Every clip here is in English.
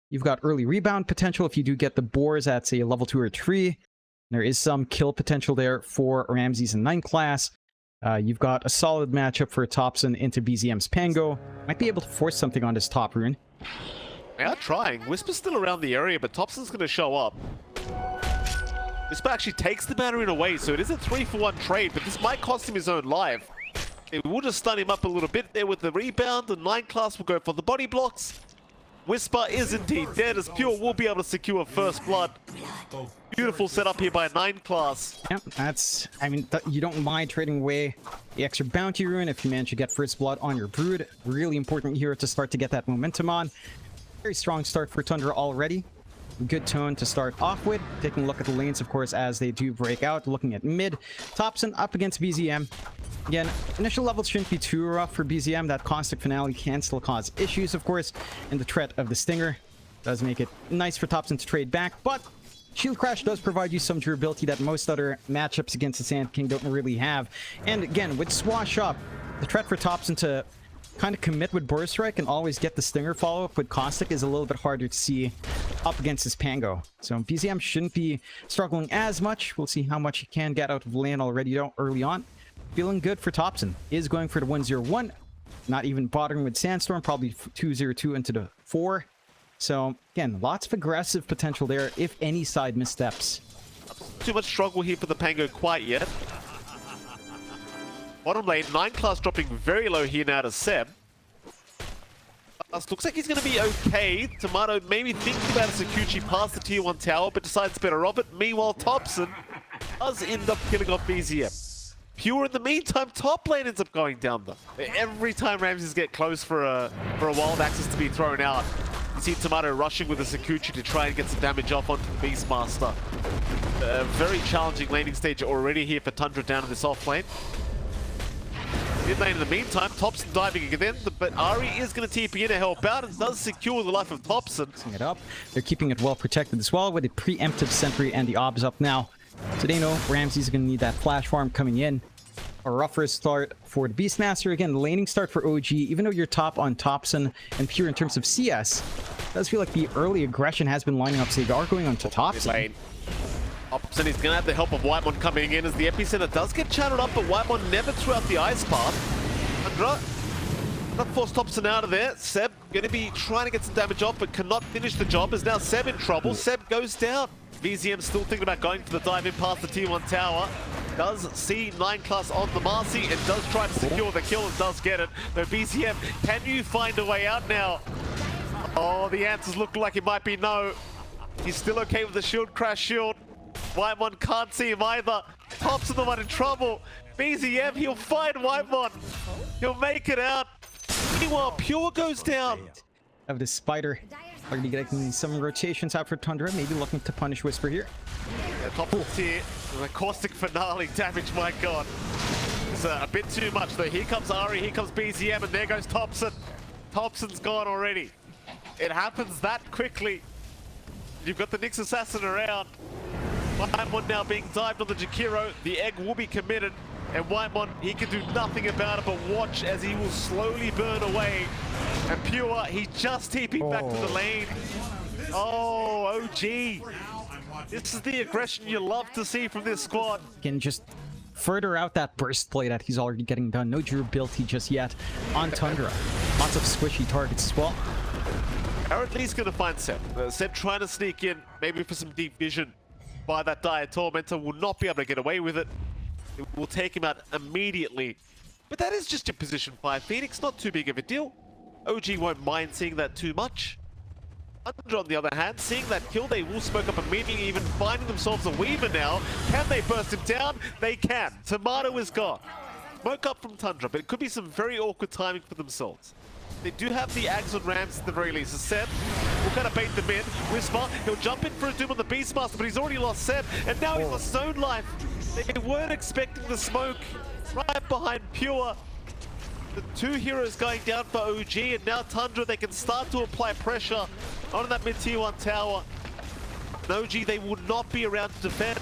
You've got early rebound potential if you do get the boars at, say, a level 2 or 3. There is some kill potential there for Ramses in 9th class. You've got a solid matchup for Topson into BZM's Pango. Might be able to force something on this top rune. They are trying. Whisper's still around the area, but Topson's going to show up. Whisper actually takes the banner in away, so it is a 3-for-1 trade, but this might cost him his own life. It will just stun him up a little bit there with the rebound. The 9th class will go for the body blocks. Whisper is indeed dead, as Pure will be able to secure first blood. Beautiful setup here by 9th class. Yeah, that's... I mean, you don't mind trading away the extra bounty rune if you manage to get first blood on your brood. Really important here to start to get that momentum on. Very strong start for Tundra already. Good tone to start off with. Taking a look at the lanes, of course, as they do break out. Looking at mid. Topson up against BZM. Again, initial levels shouldn't be too rough for BZM. That caustic finale can still cause issues, of course. And the threat of the Stinger does make it nice for Topson to trade back. But Shield Crash does provide you some durability that most other matchups against the Sand King don't really have. And again, with Swash up, the threat for Topson to kind of commit with Burst Strike and always get the Stinger follow-up with Caustic is a little bit harder to see up against his Pango. So BZM shouldn't be struggling as much. We'll see how much he can get out of the lane already early on. Feeling good for Topson. Is going for the 1-0-1. Not even bothering with Sandstorm. Probably 2-0-2 into the 4. So, again, lots of aggressive potential there if any side missteps. Too much struggle here for the Pango quite yet. Bottom lane, 9th class dropping very low here now to Seb. Looks like he's going to be okay. Tomato maybe thinking about a Sakuchi past the tier 1 tower, but decides better of it. Meanwhile, Topson does end up killing off BZM. Pure in the meantime, top lane ends up going down though. Every time Ramses get close for a wild axis to be thrown out, you see Tomato rushing with a Sakuchi to try and get some damage off onto the Beastmaster. Very challenging laning stage already here for Tundra down in this off lane. Mid lane in the meantime, Topson diving again, but Ari is going to TP in to help out and does secure the life of Topson. It up. They're keeping it well protected as well with the preemptive sentry and the obs up now. So they know Ramses is going to need that flash farm coming in. A rougher start for the Beastmaster. Again, the laning start for OG, even though you're top on Topson and Pure in terms of CS, it does feel like the early aggression has been lining up, so they are going on to Topson. Topson is going to have the help of Whitemon coming in as the epicenter does get channeled up, but Whitemon never threw out the ice path. Tundra not force Topson out of there. Seb going to be trying to get some damage off, but cannot finish the job. Is now Seb in trouble. Seb goes down. BZM still thinking about going for the dive in past the tier 1 tower. Does see 9th class on the Marcy and does try to secure the kill and does get it. But BZM, can you find a way out now? Oh, the answers look like it might be no. He's still okay with the shield crash shield. Whitemon can't see him either. Topson the one in trouble. BZM, he'll find Whitemon. He'll make it out. Meanwhile, Pure goes down. Of this Spider. Already getting some rotations out for Tundra, maybe looking to punish Whisper here. Yeah, Topson's here. The caustic finale damage, my god. It's a bit too much though. Here comes Ari, here comes BZM, and there goes Topson. Topson's gone already. It happens that quickly. You've got the Nyx Assassin around. Whitemon now being dived on the Jakiro. The egg will be committed. And Whitemon, he can do nothing about it but watch as he will slowly burn away. And Pure, he just TP'd back to the lane. Oh, OG. This is the aggression you love to see from this squad. Can just further out that burst play that he's already getting done. No durability just yet on Tundra. Lots of squishy targets as well. Are at least going to find Seb. Seb trying to sneak in, maybe for some deep vision by that Dire Tormentor. Will not be able to get away with it. It will take him out immediately. But that is just your position 5 Phoenix, not too big of a deal. OG won't mind seeing that too much. Tundra, on the other hand, seeing that kill, they will smoke up immediately, even finding themselves a Weaver now. Can they burst him down? They can. Tomato is gone. Smoke up from Tundra, but it could be some very awkward timing for themselves. They do have the Ags on Rams at the very least. So Seb will kind of bait them in. Whisper, he'll jump in for a Doom on the Beastmaster, but he's already lost Seb, and now he's lost Zone Life. They weren't expecting the smoke right behind Pure. The 2 heroes going down for OG, and now Tundra, they can start to apply pressure on that mid-tier 1 tower. And OG, they will not be around to defend.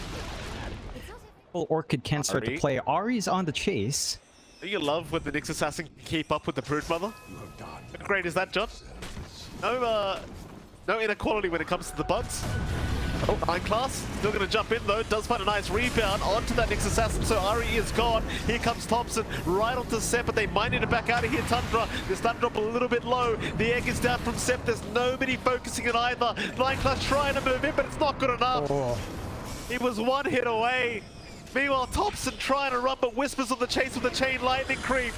Well, Orchid can start to play. Ari's on the chase. Do you love when the Nyx Assassin can keep up with the Broodmother? How great is that, John? No inequality when it comes to the bugs. Oh, 9 class, still going to jump in though, does find a nice rebound onto that Nyx Assassin, so Ari is gone. Here comes Topson, right onto Sep, but they might need to back out of here, Tundra. This start drop a little bit low, the egg is down from Sep, there's nobody focusing on either. 9 class trying to move in, but it's not good enough. Oh. He was one hit away. Meanwhile, Topson trying to run, but Whispers on the chase with the chain lightning creep.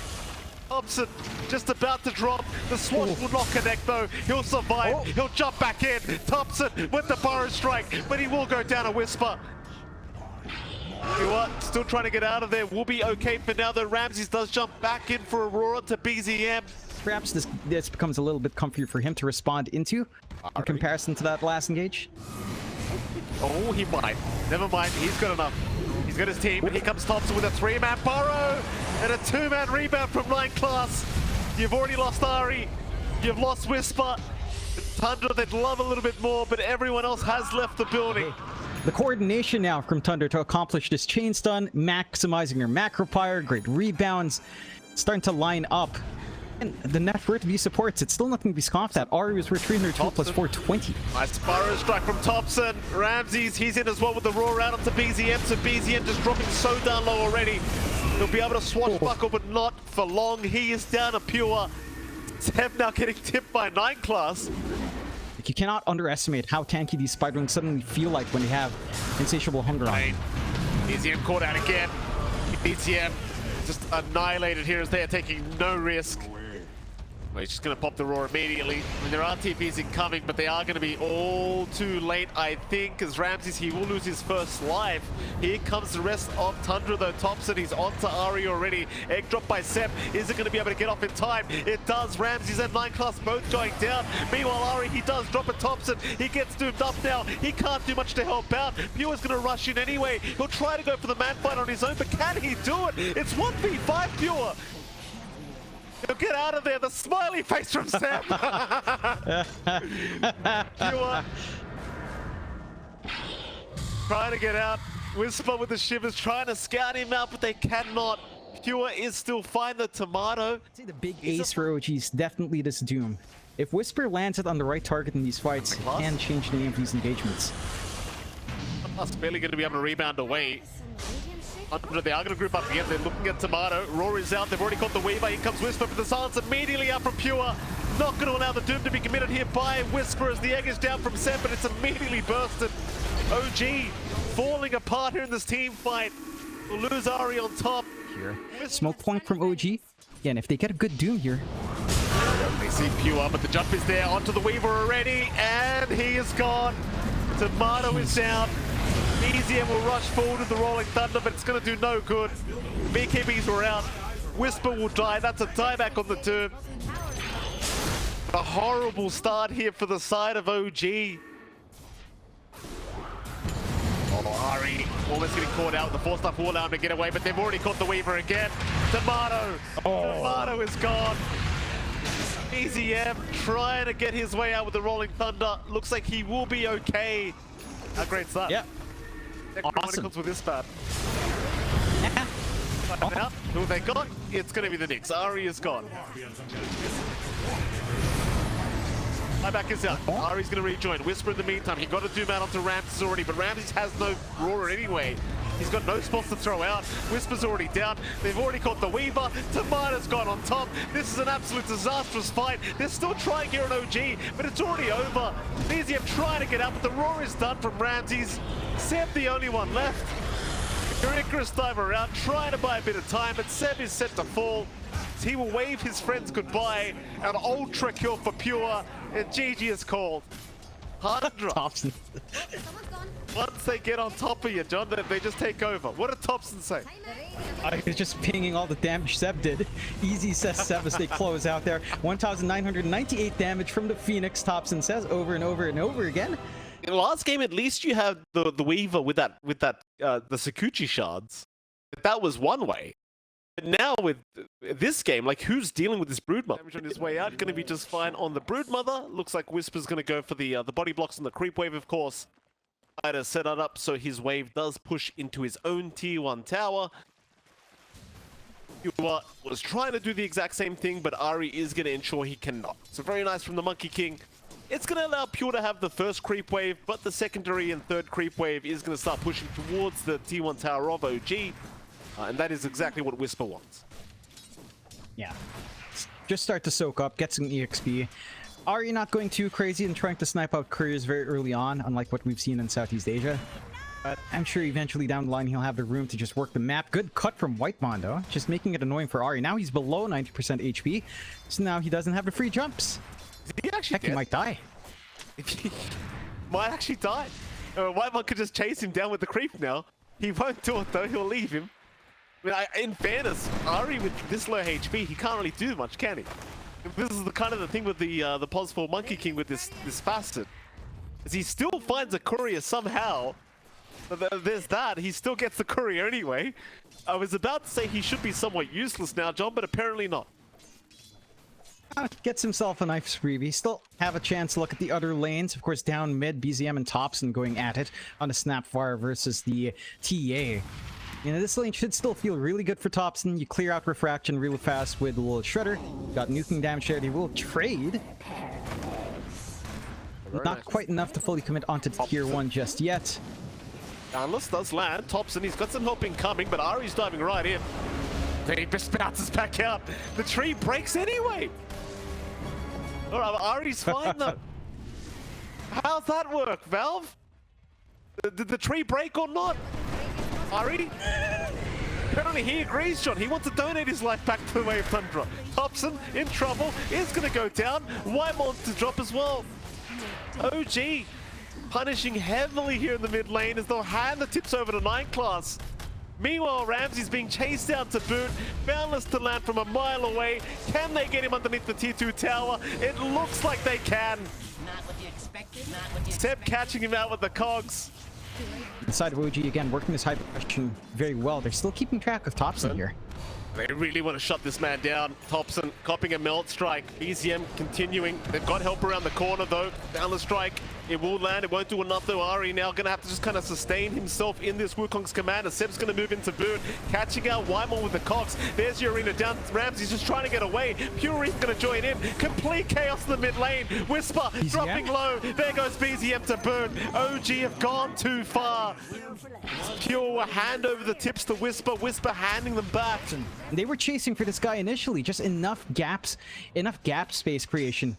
Topson just about to drop. The swash will not connect though. He'll survive. He'll jump back in. Topson with the burrow strike, but he will go down a Whisper. You know what? Still trying to get out of there. We'll be okay for now though. Ramses does jump back in for Aurora to BZM. Perhaps this becomes a little bit comfier for him to respond into in comparison to that last engage. Oh, he might. Never mind. He's good enough. He's got his team. Here comes Topson with a 3-man burrow and a 2-man rebound from 9 class. You've already lost Ari. You've lost Whisper. Tundra, they'd love a little bit more, but everyone else has left the building. The coordination now from Tundra to accomplish this chain stun, maximizing your macro fire, great rebounds, starting to line up. And the net worth V supports, it's still nothing to be scoffed at. Ari was worth 302 plus 420. Nice burrow strike from Topson. Ramses, he's in as well with the roar out onto BZM, so BZM just dropping so down low already. He'll be able to swashbuckle, but not for long. He is down a pure. Seb now getting tipped by 9 class. You cannot underestimate how tanky these Spiderlings suddenly feel like when they have insatiable hunger on them. BZM caught out again. BZM just annihilated here as they are taking no risk. Well, he's just going to pop the roar immediately. I mean, there are TPs incoming, but they are going to be all too late, I think, as Ramses, he will lose his first life. Here comes the rest of Tundra, though. Topson, he's onto Ari already. Egg drop by Sep. Is it going to be able to get off in time? It does. Ramses and 9 class both going down. Meanwhile, Ari, he does drop at Topson. He gets doomed up now. He can't do much to help out. Pure's going to rush in anyway. He'll try to go for the man fight on his own, but can he do it? It's 1v5 Pure. He'll get out of there. The smiley face from Sam. Pure. Trying to get out. Whisper with the shivers, trying to scout him out, but they cannot. Pure is still fine. The tomato. I'd say the big ace for OG is definitely this Doom. If Whisper lands it on the right target in these fights, it can change the name of these engagements. Plus, barely going to be able to rebound away. Under, they are going to group up again. They're looking at Tomato. Roar is out. They've already caught the Weaver. Here comes Whisper for the silence immediately out from Pure. Not going to allow the Doom to be committed here by Whisper as the egg is down from Sep, but it's immediately bursted. OG falling apart here in this team fight. We'll lose Ari on top. Here. Smoke point from OG. Again, if they get a good Doom here. They see Pure, but the jump is there onto the Weaver already, and he is gone. Tomato is down. BZM will rush forward with the Rolling Thunder, but it's going to do no good. BKBs were out. Whisper will die. That's a dieback on the Doom. A horrible start here for the side of OG. Oh, Ari almost getting caught out. The 4-star will allow him to get away, but they've already caught the Weaver again. Tomato. Tomato is gone. BZM trying to get his way out with the Rolling Thunder. Looks like he will be okay. A great start. Yeah. Awesome. With this bad. Now, who have they got? It's going to be the Nyx. Ari is gone. Back is out. Ari's going to rejoin. Whisper in the meantime. He got a Doom out onto Ramses already, but Ramses has no Roar anyway. He's got no spots to throw out. Whisper's already down. They've already caught the Weaver. Tomato's gone on top. This is an absolute disastrous fight. They're still trying here on OG, but it's already over. BZM trying to get out, but the Roar is done from Ramses. Seb the only one left. Icarus Diver out, trying to buy a bit of time, but Seb is set to fall. He will wave his friends goodbye. An ultra kill for Pure, and GG is called. Tundra. Topson. Once they get on top of you, John, they just take over. What did Topson say? I was just pinging all the damage Seb did. Easy, says Seb as they close out there. 1,998 damage from the Phoenix, Topson says over and over and over again. In the last game, at least you have the Weaver with the Sakuchi shards. That was one way. But now with this game, like, who's dealing with this Broodmother? Damage on his way out, going to be just fine on the Broodmother. Looks like Whisper's going to go for the body blocks and the creep wave, of course. Try to set it up so his wave does push into his own tier 1 tower. Pure was trying to do the exact same thing, but Ari is going to ensure he cannot. So very nice from the Monkey King. It's going to allow Pure to have the first creep wave, but the secondary and third creep wave is going to start pushing towards the T1 tower of OG. And that is exactly what Whisper wants. Yeah. Just start to soak up, get some EXP. Ari not going too crazy and trying to snipe out couriers very early on, unlike what we've seen in Southeast Asia. But I'm sure eventually down the line he'll have the room to just work the map. Good cut from White Mondo, just making it annoying for Ari. Now he's below 90% HP, so now he doesn't have the free jumps. He actually Heck, he might die. He might actually die. White Mondo could just chase him down with the creep now. He won't do it though, he'll leave him. I mean, in fairness, Ari with this low HP, he can't really do much, can he? This is the kind of the thing with the pos4 Monkey King with this facet. Is he still finds a courier somehow. There's that, he still gets the courier anyway. I was about to say he should be somewhat useless now, John, but apparently not. Gets himself a nice freebie. Still have a chance to look at the other lanes. Of course, down mid, BZM and Topson going at it on the Snapfire versus the TA. You know, this lane should still feel really good for Topson. You clear out Refraction really fast with a little Shredder. Got nuking damage there. He will trade. Not quite enough to fully commit onto tier 1 just yet. Downless does land. Topson, he's got some help incoming, but Ari's diving right in. Then he just bounces back out. The tree breaks anyway. All right, Ari's fine though. How's that work, Valve? Did the tree break or not? Ari? Apparently he agrees, John. He wants to donate his life back to the Wave Tundra. Topson, in trouble, is going to go down. Whitemon to drop as well. OG punishing heavily here in the mid lane as they'll hand the tips over to 9 class. Meanwhile, Ramsey's being chased down to boot. Boundless to land from a mile away. Can they get him underneath the tier 2 tower? It looks like they can. Not what you expected, not what you Seb expected. catching him out with the cogs. Inside of OG again, working this hyper question very well. They're still keeping track of Topson here. They really want to shut this man down. Topson copping a melt strike. BZM continuing. They've got help around the corner though. Down the strike. It will land. It won't do enough though. Ari now going to have to just kind of sustain himself in this Wukong's commander. Seb's going to move into boot. Catching out Weimar with the cogs. There's your arena down. Ramsey's just trying to get away. Fury's going to join in. Complete chaos in the mid lane. Whisper BZM? dropping low. There goes BZM to boot. OG have gone too far. Pure will hand over the tips to Whisper. Whisper handing them back. They were chasing for this guy initially, just enough gaps, enough gap space creation.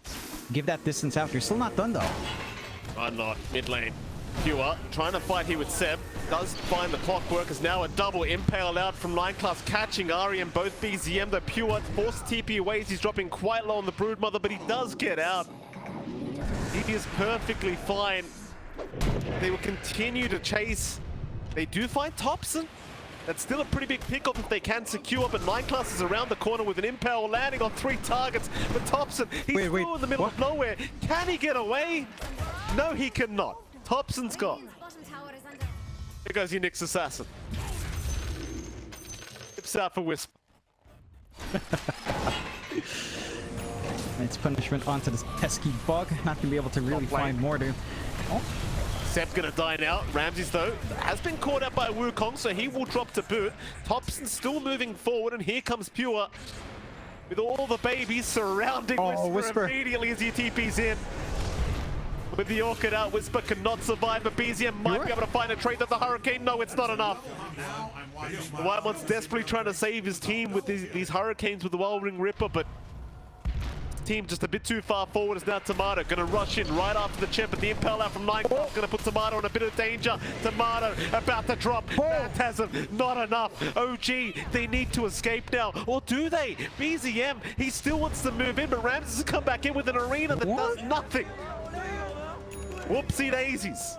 Give that distance out. You're still not done though. Or not. Mid lane. Pure trying to fight here with Seb. Does find the clockwork. Is now a double impale out from 9 class, catching Ari and both BZM. The Pure forced TP away. He's dropping quite low on the Broodmother, but he does get out. He is perfectly fine. They will continue to chase. They do find Topson. That's still a pretty big pickup if they can secure, but 9 class is around the corner with an impale landing on 3 targets. But Topson, he's still in the middle of nowhere. Can he get away? No, he cannot. Topson's gone. There goes your Nyx assassin. Tips out for Wisp. It's punishment onto this pesky bug. Not gonna be able to really find more to. Oh. Seb's gonna die now. Ramses, though, has been caught out by Wukong, so he will drop to boot. Topson still moving forward, and here comes Pure with all the babies surrounding Whisper immediately as he TP's in. With the Orchid out, Whisper cannot survive, but BZM might be able to find a trade of the Hurricane. No, it's not enough. Whitemon's desperately trying to save his team with these Hurricanes with the Wild Ring Ripper, but team just a bit too far forward. Is now Tomato gonna rush in right after the chip, but the impale out from 9 class gonna put Tomato in a bit of danger. Tomato about to drop. Phantasm, not enough. OG, they need to escape now, or do they? BZM, he still wants to move in, but Ramses has come back in with an arena that does nothing. Whoopsie daisies.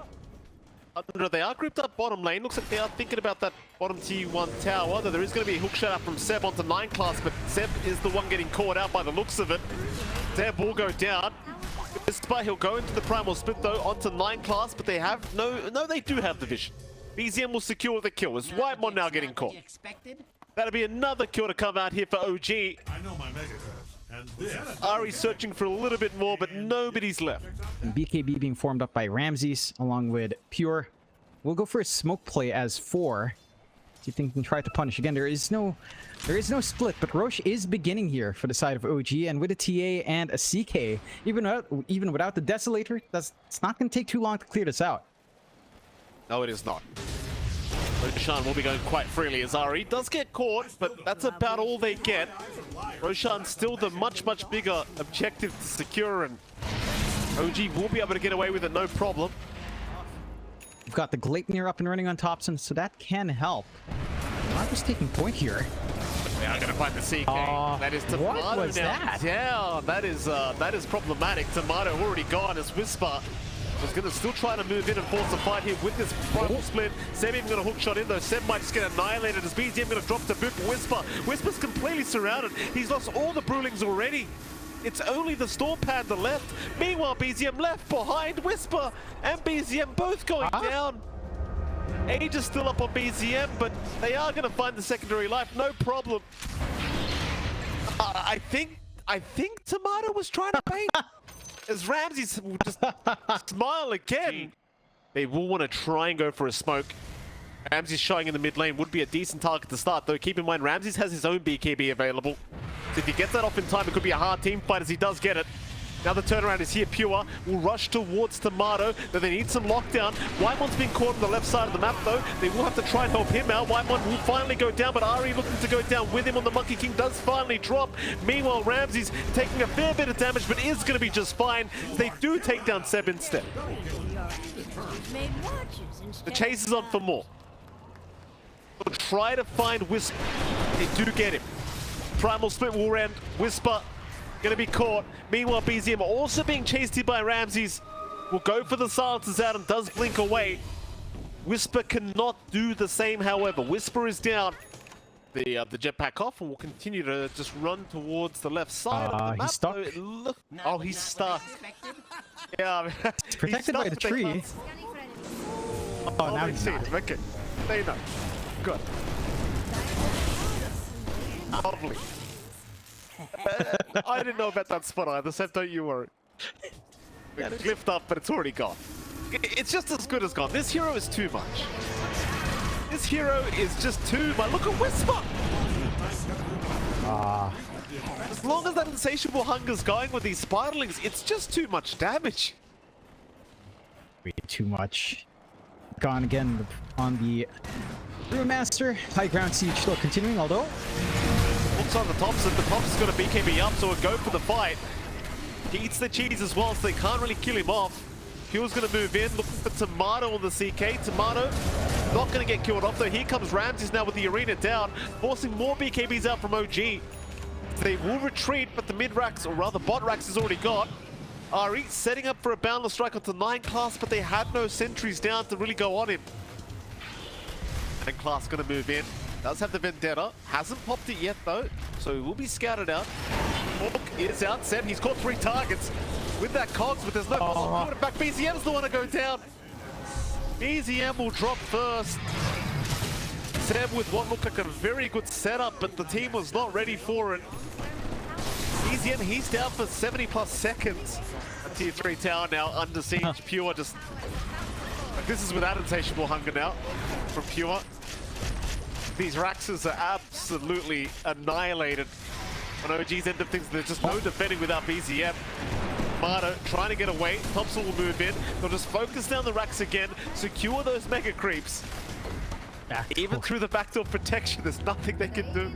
They are grouped up bottom lane. Looks like they are thinking about that bottom T1 tower. Though there is going to be a hook shot up from Seb onto 9 class, but Seb is the one getting caught out by the looks of it. Seb will go down. Despite he'll go into the primal split though onto 9 class, but they have no, they do have the vision. BZM will secure the kill. Is Whitemon now getting caught? That'll be another kill to come out here for OG. I know my megaturf. Ari's searching for a little bit more, but nobody's left. And BKB being formed up by Ramses along with Pure. We'll go for a smoke play as 4 Do you think he can try to punish again? There is no split, but Roche is beginning here for the side of OG, and with a TA and a CK, even without the Desolator, it's not going to take too long to clear this out. No, it is not. Roshan will be going quite freely as Ari does get caught, but that's about all they get. Roshan's still the much bigger objective to secure, and OG will be able to get away with it, no problem. We've got the Gleipnir up and running on Topson, so that can help. Marco's taking point here. They are going to find the CK. That is Tomato what was now that? down. That is problematic. Tomato already gone as Whisper was going to still try to move in and force a fight here with this primal split. Seb even going to hook shot in though. Seb might just get annihilated as BZM going to drop to boot for Whisper. Whisper's completely surrounded. He's lost all the Brewlings already. It's only the Storm Panda left. Meanwhile, BZM left behind Whisper and BZM both going down. Age is still up on BZM, but they are going to find the secondary life, no problem. I think Tomato was trying to bait. As Ramses will just smile again. They will want to try and go for a smoke. Ramses showing in the mid lane would be a decent target to start, though keep in mind Ramses has his own BKB available. So if he gets that off in time, it could be a hard team fight as he does get it. Now the turnaround is here. Pure will rush towards Tomato, though they need some lockdown. Wymon's been caught on the left side of the map, though. They will have to try and help him out. Wymon will finally go down, but Ari looking to go down with him on the Monkey King does finally drop. Meanwhile, Ramses taking a fair bit of damage, but is going to be just fine. They do take down Seb instead. The chase is on for more. They'll try to find Whisper. They do get him. Primal split will end. Whisper gonna be caught. Meanwhile, BZM also being chased here by Ramses. Will go for the silences out and does blink away. Whisper cannot do the same, however. Whisper is down. The jetpack off and will continue to just run towards the left side of the map. He's stuck. Oh, he's stuck. Yeah, He's protected by the tree. Oh, now he's not. Okay, they know. Good. Lovely. I didn't know about that spot either, Seth, don't you worry. It clipped up, but it's already gone. It's just as good as gone. This hero is too much. This hero is just too much. Look at Whisper! As long as that insatiable hunger's going with these spiderlings, it's just too much damage. Way too much. Gone again on the Brewmaster. High ground siege still continuing, although Looks on the Topson. The Topson's got a BKB up, so it'll go for the fight. He eats the cheese as well, so they can't really kill him off. Pure's going to move in, looking for Tomato on the CK. Tomato not going to get killed off, though. Here comes Ramses now with the arena down, forcing more BKBs out from OG. They will retreat, but the mid racks, or rather bot racks, is already got. RE setting up for a boundless strike onto 9 class, but they had no sentries down to really go on him. And class going to move in. Does have the Vendetta. Hasn't popped it yet, though, so he will be scouted out. Hawk is out. Seb, he's caught 3 targets with that Cogs, but there's no possible. In fact, BZM's the one to go down. BZM will drop first. Seb with what looked like a very good setup, but the team was not ready for it. BZM, he's down for 70+ seconds. A tier 3 tower now under siege. Pure just... This is without insatiable hunger now from Pure. These Raxes are absolutely annihilated. On OG's end of things, there's just no defending without BZM. Marto trying to get away. Topson will move in. They'll just focus down the racks again, secure those mega creeps. Even through the backdoor protection, there's nothing they can do.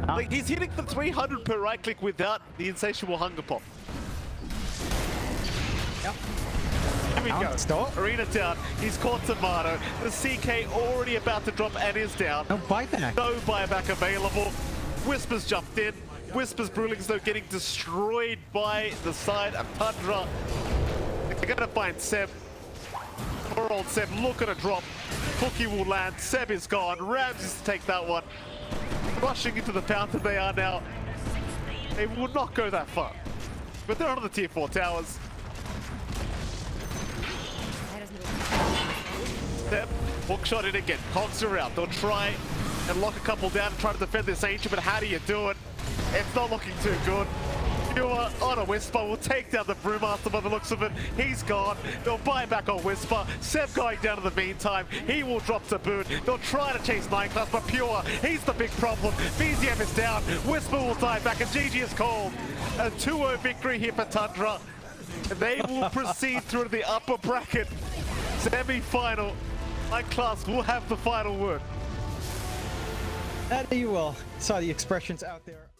Like, he's hitting for 300 per right click without the insatiable hunger pop. Yep. Here we go. Arena down. He's caught Tomato. The CK already about to drop and is down. No buyback. No buyback available. Whisper's jumped in. Whisper's Brewlings, though, getting destroyed by the side of Tundra. They're going to find Seb. Poor old Seb looking to drop. Cookie will land. Seb is gone. Ramses to take that one. Rushing into the fountain they are now. They will not go that far. But they're on the tier 4 towers. Seb, hook shot in again. Cogs are out. They'll try and lock a couple down and try to defend this Ancient, but how do you do it? It's not looking too good. Pure on a Whisper will take down the Brewmaster by the looks of it. He's gone. They'll buy back on Whisper. Seb going down in the meantime. He will drop to boot. They'll try to chase 9 class, but Pure, he's the big problem. BZM is down. Whisper will die back, and GG is called. A 2-0 victory here for Tundra. And they will proceed through to the upper bracket semi-final. 9 class will have the final word. That you will. Saw the expressions out there.